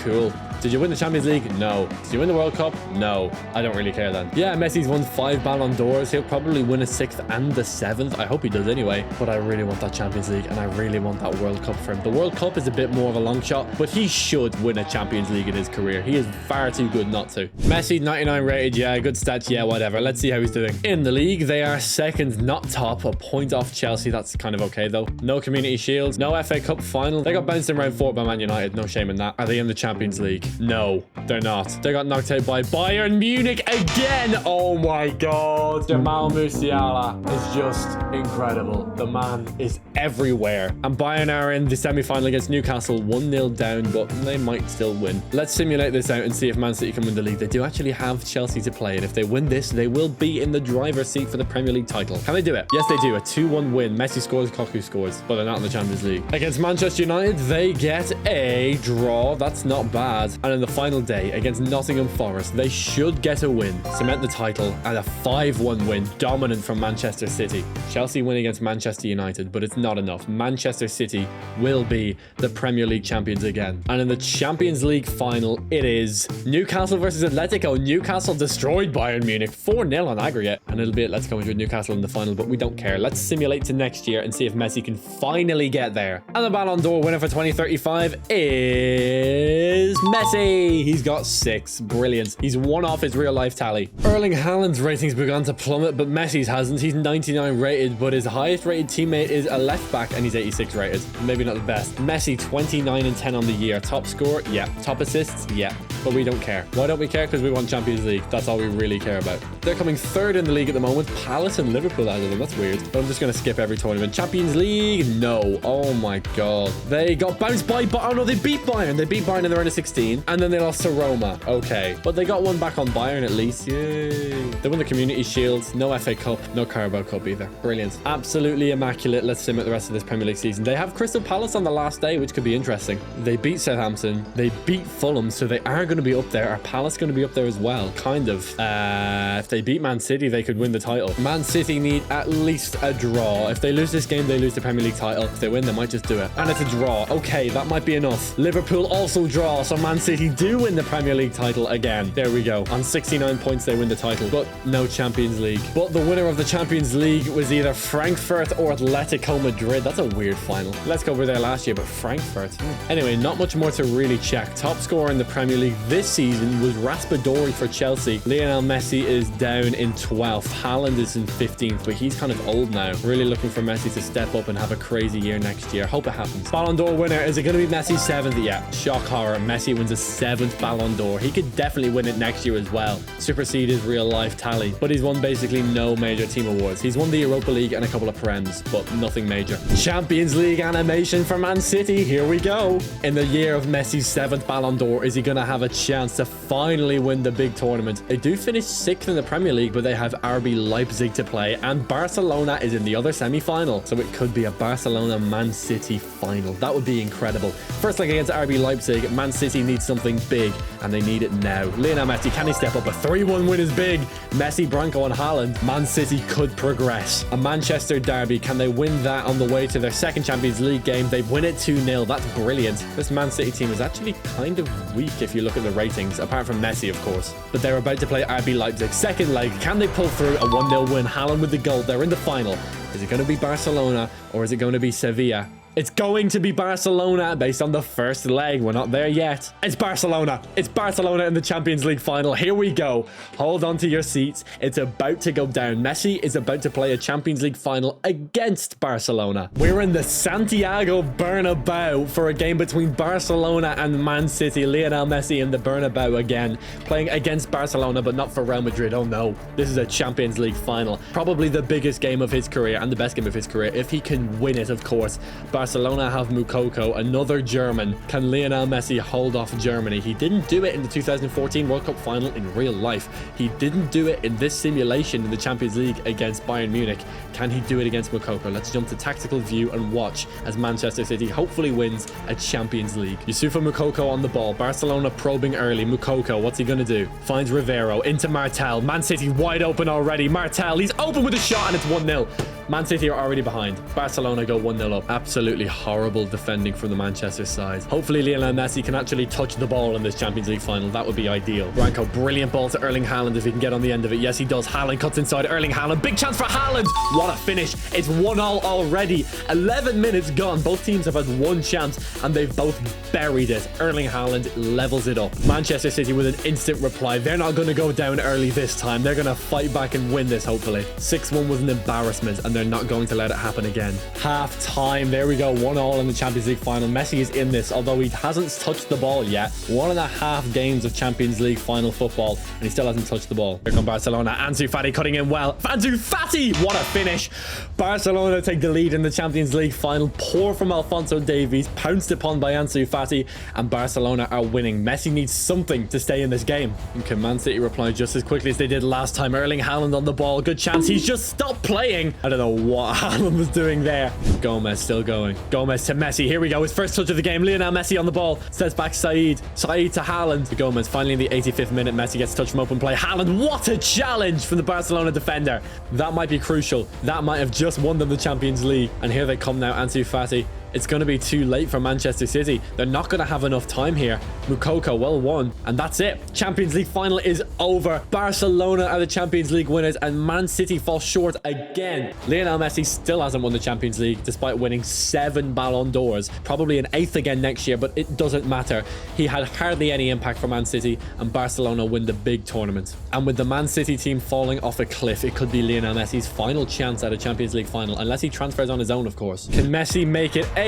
Cool. Did you win the Champions League? No. Did you win the World Cup? No. I don't really care then. Yeah, Messi's won 5 Ballon d'Ors. He'll probably win a 6th and the 7th. I hope he does anyway. But I really want that Champions League and I really want that World Cup for him. The World Cup is a bit more of a long shot, but he should win a Champions League in his career. He is far too good not to. Messi, 99 rated. Yeah, good stats. Yeah, whatever. Let's see how he's doing. In the league, they are second, not top. A point off Chelsea. That's kind of okay, though. No Community Shields. No FA Cup final. They got bounced in round 4 by Man United. No shame in that. Are they in the Champions League? No. They're not. They got knocked out by Bayern Munich again. Oh my god. Jamal Musiala is just incredible. The man is everywhere. And Bayern are in the semi-final against Newcastle. 1-0 down, but they might still win. Let's simulate this out and see if Man City can win the league. They do actually have Chelsea to play, and if they win this, they will be in the driver's seat for the Premier League title. Can they do it? Yes, they do. A 2-1 win. Messi scores, Koku scores, but they're not in the Champions League. Against Manchester United, they get a draw. That's not bad. And in the final day, against Nottingham Forest, they should get a win, cement the title, and a 5-1 win, dominant from Manchester City. Chelsea win against Manchester United, but it's not enough. Manchester City will be the Premier League champions again. And in the Champions League final, it is Newcastle versus Atletico. Newcastle destroyed Bayern Munich 4-0 on aggregate, and it'll be Atletico Madrid Newcastle in the final, but we don't care. Let's simulate to next year and see if Messi can finally get there. And the Ballon d'Or winner for 2035 is Messi. He's got 6. Brilliant. He's 1 off his real life tally. Erling Haaland's ratings begun to plummet, but Messi's hasn't. He's 99 rated, but his highest rated teammate is a left back and he's 86 rated. Maybe not the best. Messi 29 and 10 on the year. Top score? Yeah. Top assists? Yeah. But we don't care. Why don't we care? Because we want Champions League. That's all we really care about. They're coming 3rd in the league at the moment. Palace and Liverpool out of them. That's weird. But I'm just going to skip every tournament. Champions League? No. Oh my god. They got bounced by... Oh no, they beat Bayern. They beat Bayern in the round of 16. And then they lost to Roma. Okay. But they got one back on Bayern at least. Yay. They won the Community Shield. No FA Cup. No Carabao Cup either. Brilliant. Absolutely immaculate. Let's sim at the rest of this Premier League season. They have Crystal Palace on the last day, which could be interesting. They beat Southampton. They beat Fulham, so they are going to be up there. Are Palace going to be up there as well? Kind of. If they beat Man City, they could win the title. Man City need at least a draw. If they lose this game, they lose the Premier League title. If they win, they might just do it. And it's a draw. Okay, that might be enough. Liverpool also draw, so Man City do win the Premier League title again. There we go. On 69 points, they win the title, but no Champions League. But the winner of the Champions League was either Frankfurt or Atletico Madrid. That's a weird final. Let's go over there last year, but Frankfurt. Anyway, not much more to really check. Top scorer in the Premier League this season was Raspadori for Chelsea. Lionel Messi is down in 12th. Haaland is in 15th, but he's kind of old now. Really looking for Messi to step up and have a crazy year next year. Hope it happens. Ballon d'Or winner, is it going to be Messi 7th? Yeah, shock horror. Messi wins a 7th Ballon d'Or. He could definitely win it next year as well. Supersede his real life tally. But he's won basically no major team awards. He's won the Europa League and a couple of Prems, but nothing major. Champions League animation for Man City. Here we go. In the year of Messi's 7th Ballon d'Or, is he going to have a chance to finally win the big tournament. They do finish 6th in the Premier League, but they have RB Leipzig to play, and Barcelona is in the other semi-final. So it could be a Barcelona-Man City final. That would be incredible. First leg against RB Leipzig, Man City needs something big, and they need it now. Lionel Messi, can he step up? A 3-1 win is big. Messi, Branco, and Haaland. Man City could progress. A Manchester derby, can they win that on the way to their second Champions League game? They win it 2-0. That's brilliant. This Man City team is actually kind of weak if you look at the ratings, apart from Messi, of course. But they're about to play RB Leipzig. Second leg, can they pull through a 1-0 win? Haaland with the goal. They're in the final. Is it going to be Barcelona or is it going to be Sevilla? It's going to be Barcelona based on the first leg. We're not there yet. It's Barcelona. It's Barcelona in the Champions League final. Here we go. Hold on to your seats. It's about to go down. Messi is about to play a Champions League final against Barcelona. We're in the Santiago Bernabeu for a game between Barcelona and Man City. Lionel Messi in the Bernabeu again, playing against Barcelona, but not for Real Madrid. Oh no, this is a Champions League final. Probably the biggest game of his career and the best game of his career, if he can win it, of course. Barcelona have Moukoko, another German. Can Lionel Messi hold off Germany? He didn't do it in the 2014 World Cup final in real life. He didn't do it in this simulation in the Champions League against Bayern Munich. Can he do it against Moukoko? Let's jump to tactical view and watch as Manchester City hopefully wins a Champions League. Yusufa Moukoko on the ball. Barcelona probing early. Moukoko, what's he gonna do? Finds Rivero into Martel. Man City wide open already. Martel, he's open with a shot and it's 1-0. Man City are already behind. Barcelona go 1-0 up. Absolutely horrible defending from the Manchester side. Hopefully Lionel Messi can actually touch the ball in this Champions League final. That would be ideal. Branco, brilliant ball to Erling Haaland if he can get on the end of it. Yes, he does. Haaland cuts inside. Erling Haaland, big chance for Haaland. What a finish. It's 1-0 already. 11 minutes gone. Both teams have had one chance and they've both buried it. Erling Haaland levels it up. Manchester City with an instant reply. They're not going to go down early this time. They're going to fight back and win this, hopefully. 6-1 was an embarrassment and they're not going to let it happen again. Half time. There we go. 1-1 in the Champions League final. Messi is in this, although he hasn't touched the ball yet. 1.5 games of Champions League final football, and he still hasn't touched the ball. Here come Barcelona. Ansu Fati cutting in well. Ansu Fati! What a finish. Barcelona take the lead in the Champions League final. Poor from Alphonso Davies, pounced upon by Ansu Fati, and Barcelona are winning. Messi needs something to stay in this game. And can Man City reply just as quickly as they did last time? Erling Haaland on the ball. Good chance. He's just stopped playing. I don't know what Haaland was doing there. Gomez still going. Gomez to Messi. Here we go. His first touch of the game. Lionel Messi on the ball. Sets back Said. Said to Haaland. To Gomez. Finally in the 85th minute, Messi gets touched from open play. Haaland, what a challenge from the Barcelona defender. That might be crucial. That might have just won them the Champions League. And here they come now. Ansu Fati. It's going to be too late for Manchester City. They're not going to have enough time here. Moukoko, well won. And that's it. Champions League final is over. Barcelona are the Champions League winners and Man City fall short again. Lionel Messi still hasn't won the Champions League despite winning 7 Ballon d'Ors. Probably an 8th again next year, but it doesn't matter. He had hardly any impact for Man City and Barcelona win the big tournament. And with the Man City team falling off a cliff, it could be Lionel Messi's final chance at a Champions League final, unless he transfers on his own, of course. Can Messi make it 8?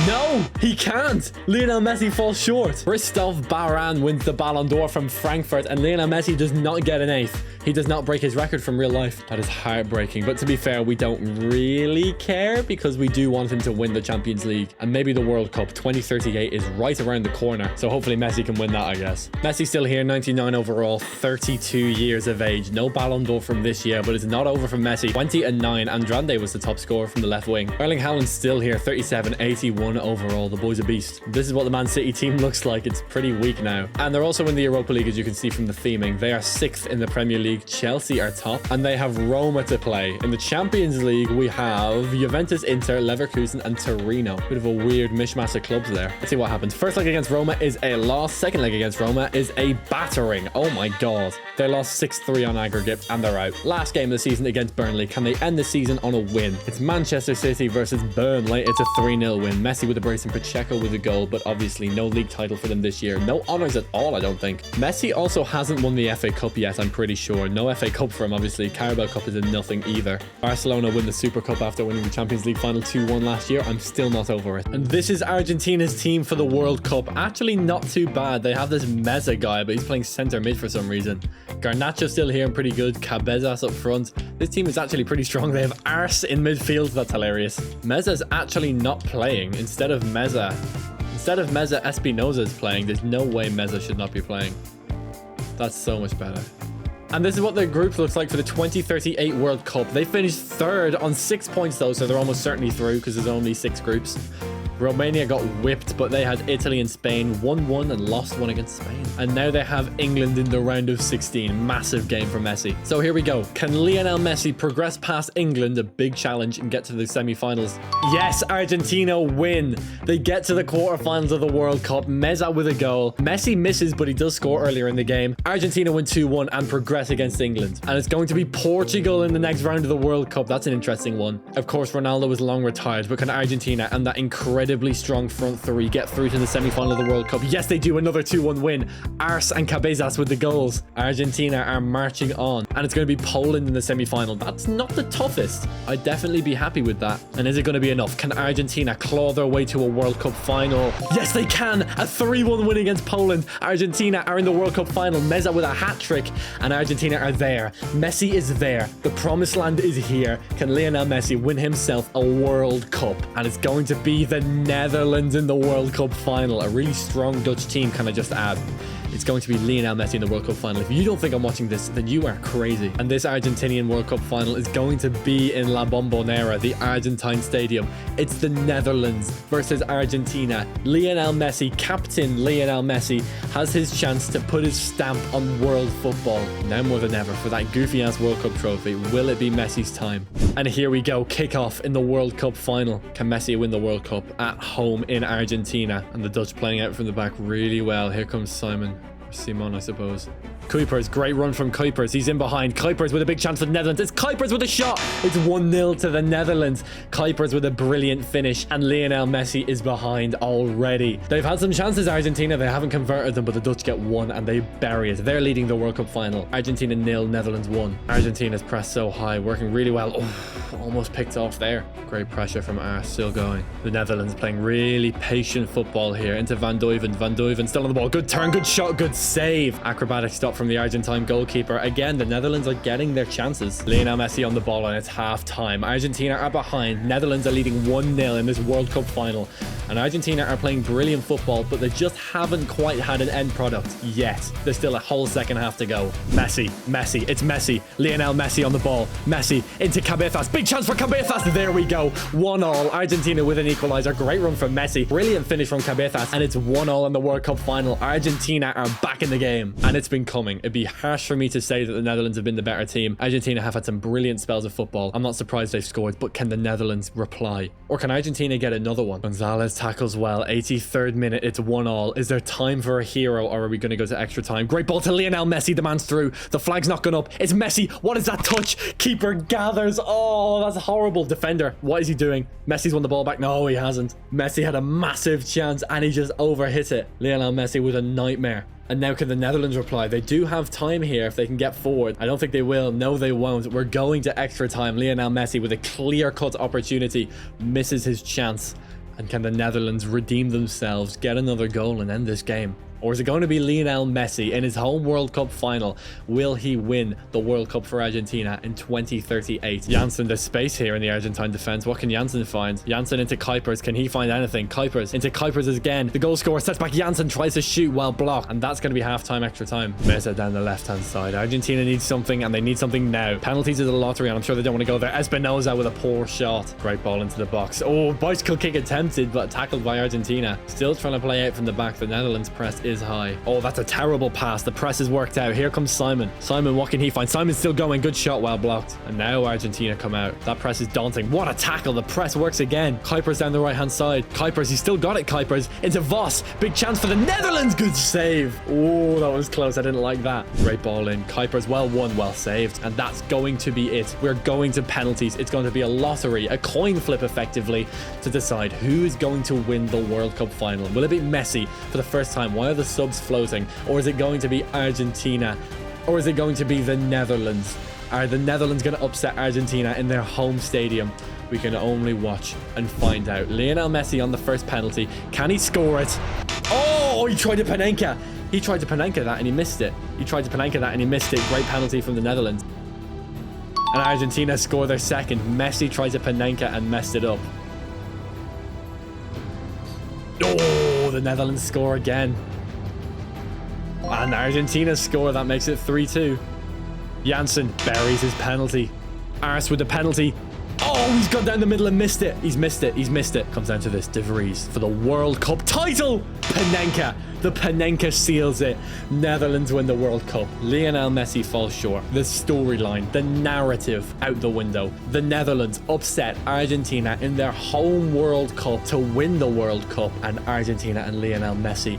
No, he can't. Lionel Messi falls short. Christophe Varane wins the Ballon d'Or from Frankfurt and Lionel Messi does not get an 8th. He does not break his record from real life. That is heartbreaking. But to be fair, we don't really care because we do want him to win the Champions League and maybe the World Cup. 2038 is right around the corner. So hopefully Messi can win that, I guess. Messi still here, 99 overall, 32 years of age. No Ballon d'Or from this year, but it's not over for Messi. 20-9. Andrade was the top scorer from the left wing. Erling Haaland's still here, 37, 81 overall. The boy's a beast. This is what the Man City team looks like. It's pretty weak now. And they're also in the Europa League, as you can see from the theming. They are 6th in the Premier League. Chelsea are top, and they have Roma to play. In the Champions League, we have Juventus, Inter, Leverkusen, and Torino. Bit of a weird mishmash of clubs there. Let's see what happens. First leg against Roma is a loss. Second leg against Roma is a battering. Oh my god. They lost 6-3 on aggregate, and they're out. Last game of the season against Burnley. Can they end the season on a win? It's Manchester City versus Burnley. It's a 3-0 win. Messi with a brace and Pacheco with a goal, but obviously no league title for them this year. No honours at all, I don't think. Messi also hasn't won the FA Cup yet, I'm pretty sure. No FA Cup for him, obviously. Carabao Cup is a nothing either. Barcelona win the Super Cup after winning the Champions League final 2-1 last year. I'm still not over it. And this is Argentina's team for the World Cup. Actually not too bad. They have this Meza guy, but he's playing centre mid for some reason. Garnacho's still here and pretty good. Cabezas up front. This team is actually pretty strong. They have Arse in midfield. That's hilarious. Meza's actually not playing. Instead of Meza, Instead of Meza, Espinoza is playing. There's no way Meza should not be playing. That's so much better. And this is what their group looks like for the 2038 World Cup. They finished third on 6 points though, so they're almost certainly through because there's only 6 groups. Romania got whipped, but they had Italy and Spain, 1-1 and lost 1 against Spain. And now they have England in the round of 16. Massive game for Messi. So here we go. Can Lionel Messi progress past England, a big challenge, and get to the semi-finals? Yes, Argentina win. They get to the quarterfinals of the World Cup. Meza with a goal. Messi misses, but he does score earlier in the game. Argentina win 2-1 and progress against England. And it's going to be Portugal in the next round of the World Cup. That's an interesting one. Of course, Ronaldo was long retired, but can Argentina and that incredibly strong front three get through to the semi-final of the World Cup? Yes, they do. Another 2-1 win. Arce and Cabezas with the goals. Argentina are marching on, and it's going to be Poland in the semi-final. That's not the toughest. I'd definitely be happy with that. And is it going to be enough? Can Argentina claw their way to a World Cup final? Yes, they can. A 3-1 win against Poland. Argentina are in the World Cup final. Meza with a hat-trick, and Argentina are there. Messi is there. The promised land is here. Can Lionel Messi win himself a World Cup? And it's going to be the Netherlands in the World Cup final. A really strong Dutch team, can I just add. It's going to be Lionel Messi in the World Cup final. If you don't think I'm watching this, then you are crazy. And this Argentinian World Cup final is going to be in La Bombonera, the Argentine stadium. It's the Netherlands versus Argentina. Lionel Messi, Captain Lionel Messi, has his chance to put his stamp on world football. Now more than ever for that goofy-ass World Cup trophy. Will it be Messi's time? And here we go, kickoff in the World Cup final. Can Messi win the World Cup at home in Argentina? And the Dutch playing out from the back really well. Here comes Simon, I suppose. Kuipers, great run from Kuipers. He's in behind. Kuipers with a big chance for the Netherlands. It's Kuipers with a shot. It's 1-0 to the Netherlands. Kuipers with a brilliant finish. And Lionel Messi is behind already. They've had some chances, Argentina. They haven't converted them, but the Dutch get 1 and they bury it. They're leading the World Cup final. Argentina 0, Netherlands 1. Argentina's pressed so high, working really well. Oh, almost picked off there. Great pressure from Arce, still going. The Netherlands playing really patient football here. Into Van Duyven. Van Duyven still on the ball. Good turn, good shot, good save. Acrobatic stop from the Argentine goalkeeper. Again, the Netherlands are getting their chances. Lionel Messi on the ball and it's half time. Argentina are behind. Netherlands are leading 1-0 in this World Cup final. And Argentina are playing brilliant football, but they just haven't quite had an end product yet. There's still a whole second half to go. Messi, it's Messi. Lionel Messi on the ball. Messi into Cabezas. Big chance for Cabezas. There we go. 1-1. Argentina with an equalizer. Great run from Messi. Brilliant finish from Cabezas. And it's 1-1 in the World Cup final. Argentina are back in the game. And it's been coming. It'd be harsh for me to say that the Netherlands have been the better team. Argentina have had some brilliant spells of football. I'm not surprised they've scored, but can the Netherlands reply? Or can Argentina get another one? Gonzalez tackles well. 83rd minute. It's 1-1. Is there time for a hero, or are we going to go to extra time? Great ball to Lionel Messi. The man's through. The flag's not gone up. It's Messi. What is that touch? Keeper gathers. Oh, that's horrible. Defender. What is he doing? Messi's won the ball back. No, he hasn't. Messi had a massive chance and he just overhit it. Lionel Messi with a nightmare. And now can the Netherlands reply? They do have time here if they can get forward. I don't think they will. No, they won't. We're going to extra time. Lionel Messi with a clear-cut opportunity misses his chance. And can the Netherlands redeem themselves, get another goal and end this game? Or is it going to be Lionel Messi in his home World Cup final? Will he win the World Cup for Argentina in 2038? Janssen, there's space here in the Argentine defense. What can Janssen find? Janssen into Kuipers. Can he find anything? Kuipers into Kuipers again. The goal scorer sets back. Janssen tries to shoot while blocked. And that's going to be half-time extra time. Meza down the left-hand side. Argentina needs something and they need something now. Penalties is a lottery and I'm sure they don't want to go there. Espinoza with a poor shot. Great ball into the box. Oh, bicycle kick attempted but tackled by Argentina. Still trying to play out from the back. The Netherlands press is high. Oh, that's a terrible pass. The press has worked out. Here comes Simon. Simon, what can he find? Simon's still going. Good shot, well blocked. And now Argentina come out. That press is daunting. What a tackle. The press works again. Kuipers down the right-hand side. Kuipers, he's still got it, Kuipers. Into Voss. Big chance for the Netherlands. Good save. Oh, that was close. I didn't like that. Great ball in. Kuipers, well won, well saved. And that's going to be it. We're going to penalties. It's going to be a lottery, a coin flip effectively, to decide who is going to win the World Cup final. Will it be Messi for the first time? Why are the subs floating? Or is it going to be Argentina? Or is it going to be the Netherlands? Are the Netherlands going to upset Argentina in their home stadium? We can only watch and find out. Lionel Messi on the first penalty. Can he score it? Oh, he tried to Panenka. He tried to Panenka that and he missed it. He tried to Panenka that and he missed it. Great penalty from the Netherlands. And Argentina score their second. Messi tried to Panenka and messed it up. Oh, Oh, the Netherlands score again. And Argentina score. That makes it 3-2. Janssen buries his penalty. Ars with the penalty. Oh, he's gone down the middle and missed it. He's missed it. He's missed it. Comes down to this. De Vries for the World Cup title. Panenka. The Panenka seals it. Netherlands win the World Cup. Lionel Messi falls short. The storyline, the narrative out the window. The Netherlands upset Argentina in their home World Cup to win the World Cup. And Argentina and Lionel Messi.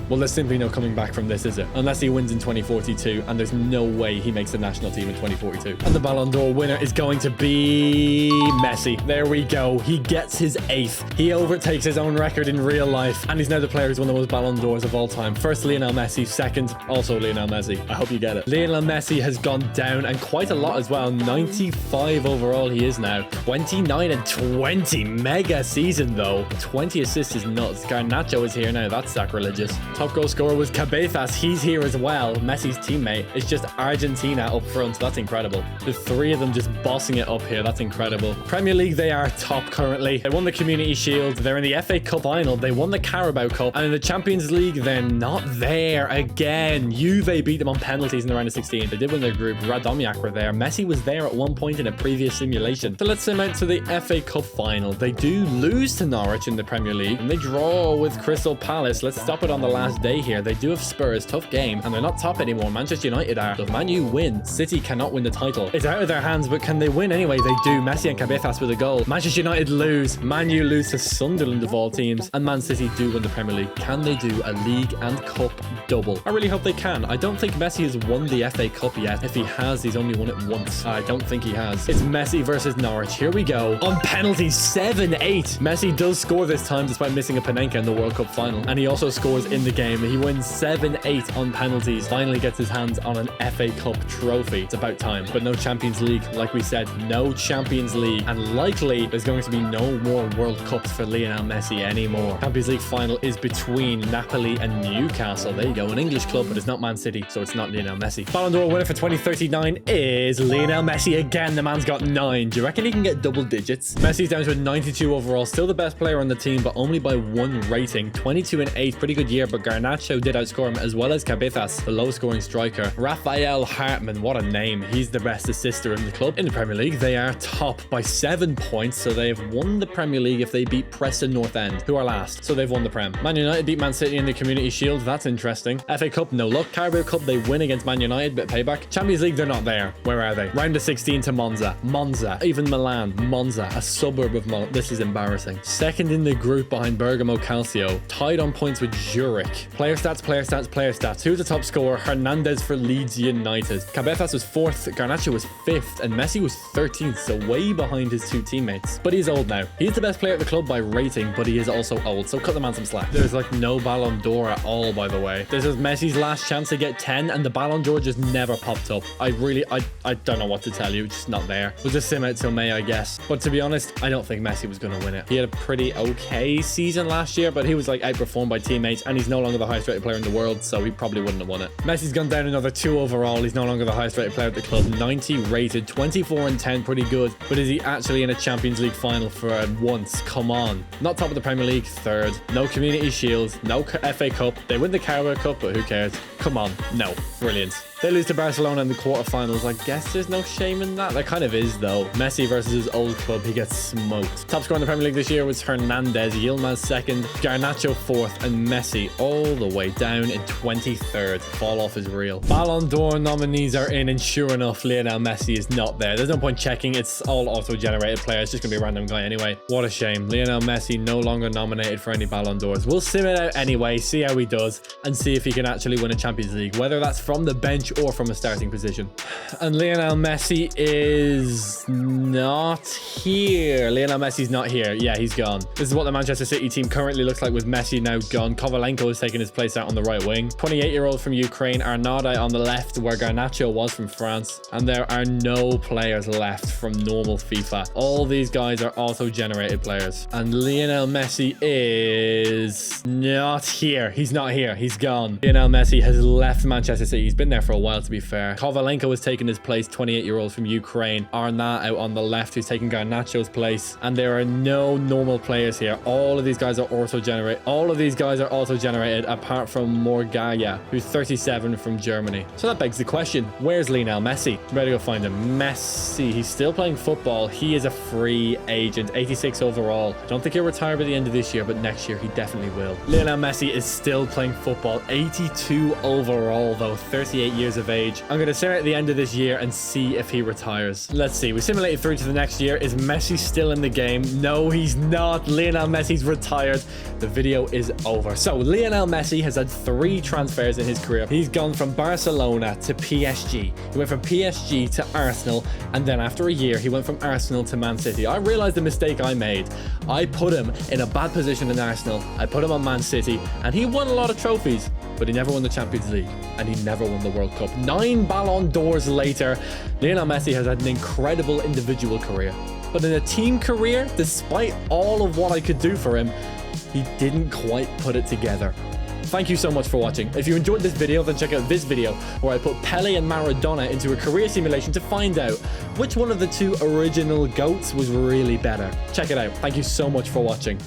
Well, there's simply no coming back from this, is it? Unless he wins in 2042, and there's no way he makes the national team in 2042. And the Ballon d'Or winner is going to be Messi. There we go. He gets his 8th. He overtakes his own record in real life, and he's now the player who's won the most Ballon d'Ors of all time. First, Lionel Messi. Second, also Lionel Messi. I hope you get it. Lionel Messi has gone down, and quite a lot as well. 95 overall he is now. 29 and 20. Mega season, though. 20 assists is nuts. Garnacho is here now. That's sacrilegious. Top goal scorer was Cabezas. He's here as well. Messi's teammate. It's just Argentina up front. That's incredible. The three of them just bossing it up here. That's incredible. Premier League, they are top currently. They won the Community Shield. They're in the FA Cup final. They won the Carabao Cup. And in the Champions League, they're not there again. Juve beat them on penalties in the round of 16. They did win their group. Radomiak were there. Messi was there at one point in a previous simulation. So let's sim out to the FA Cup final. They do lose to Norwich in the Premier League. And they draw with Crystal Palace. Let's stop it on the last day here. They do have Spurs, tough game, and they're not top anymore. Manchester United are. So if Man U win, City cannot win the title. It's out of their hands, but can they win anyway? They do. Messi and Cabezas with a goal. Manchester United lose. Man U lose to Sunderland of all teams, and Man City do win the Premier League. Can they do a league and cup double? I really hope they can. I don't think Messi has won the FA Cup yet. If he has, he's only won it once. I don't think he has. It's Messi versus Norwich. Here we go. On penalties, 7-8. Messi does score this time despite missing a Panenka in the World Cup final, and he also scores in the game. He wins 7-8 on penalties. Finally gets his hands on an FA Cup trophy. It's about time. But no Champions League. Like we said, no Champions League. And likely there's going to be no more World Cups for Lionel Messi anymore. Champions League final is between Napoli and Newcastle. There you go. An English club, but it's not Man City, so it's not Lionel Messi. Ballon d'Or winner for 2039 is Lionel Messi again. The man's got 9. Do you reckon he can get double digits? Messi's down to a 92 overall. Still the best player on the team, but only by 1 rating. 22 and 8. Pretty good year, but Garnacho did outscore him, as well as Cabezas, the low-scoring striker. Raphael Hartmann, what a name. He's the best assister in the club. In the Premier League, they are top by 7 points, so they've won the Premier League if they beat Preston North End, who are last. So they've won the Prem. Man United beat Man City in the Community Shield. That's interesting. FA Cup, no luck. Carabao Cup, they win against Man United, bit payback. Champions League, they're not there. Where are they? Round of 16 to Monza. Monza. Even Milan. Monza, a suburb of Milan. This is embarrassing. Second in the group behind Bergamo Calcio. Tied on points with Zurich. Player stats, player stats, player stats. Who's the top scorer? Hernandez for Leeds United. Cabezas was 4th, Garnacho was 5th, and Messi was 13th, so way behind his 2 teammates. But he's old now. He's the best player at the club by rating, but he is also old, so cut the man some slack. There's like no Ballon d'Or at all, by the way. This is Messi's last chance to get 10, and the Ballon d'Or just never popped up. I don't know what to tell you. It's just not there. We'll just sim out till May, I guess. But to be honest, I don't think Messi was going to win it. He had a pretty okay season last year, but he was like outperformed by teammates, and he's no longer the highest rated player in the world, so he probably wouldn't have won it. Messi's gone down another 2 overall. He's no longer the highest rated player at the club. 90 rated, 24 and 10, pretty good. But is he actually in a Champions League final for once? Come on. Not top of the Premier League, 3rd. No Community Shield, no FA Cup. They win the Carabao Cup, but who cares? Come on. No. Brilliant. They lose to Barcelona in the quarterfinals. I guess there's no shame in that. There kind of is, though. Messi versus his old club. He gets smoked. Top scorer in the Premier League this year was Hernandez. Yilmaz 2nd. Garnacho 4th. And Messi all the way down in 23rd. Fall off is real. Ballon d'Or nominees are in, and sure enough, Lionel Messi is not there. There's no point checking. It's all auto-generated players. It's just going to be a random guy anyway. What a shame. Lionel Messi no longer nominated for any Ballon d'Ors. We'll sim it out anyway, see how he does, and see if he can actually win a Champions League, whether that's from the bench or from a starting position. And Lionel Messi is not here. Lionel Messi's not here. Yeah, he's gone. This is what the Manchester City team currently looks like with Messi now gone. Kovalenko is taking his place out on the right wing. 28-year-old from Ukraine, Arnauda on the left, where Garnacho was from France. And there are no players left from normal FIFA. All these guys are auto-generated players. And Lionel Messi is not here. He's not here. He's gone. Lionel Messi has left Manchester City. He's been there for a while, to be fair. Kovalenko has taken his place, 28-year-old from Ukraine. Arna out on the left, who's taking Garnacho's place. And there are no normal players here. All of these guys are auto-generated. Apart from Morgaya, who's 37 from Germany. So that begs the question, where's Lionel Messi? Better go find him. Messi, he's still playing football. He is a free agent, 86 overall. I don't think he'll retire by the end of this year, but next year he definitely will. Lionel Messi is still playing football, 82 overall though, 38 years of age. I'm going to stare at the end of this year and see if he retires. Let's see, we simulated through to the next year. Is Messi still in the game? No, he's not. Lionel Messi's retired. The video is over. So Lionel Messi has had 3 transfers in his career. He's gone from Barcelona to PSG. He went from PSG to Arsenal, and then after a year he went from Arsenal to Man City. I realized the mistake I made. I put him in a bad position in Arsenal. I put him on Man City, and he won a lot of trophies, but he never won the Champions League, and he never won the World Cup. 9 Ballon d'Ors later, Lionel Messi has had an incredible individual career, but in a team career, despite all of what I could do for him, he didn't quite put it together. Thank you so much for watching. If you enjoyed this video, then check out this video where I put Pele and Maradona into a career simulation to find out which one of the 2 original GOATs was really better. Check it out. Thank you so much for watching.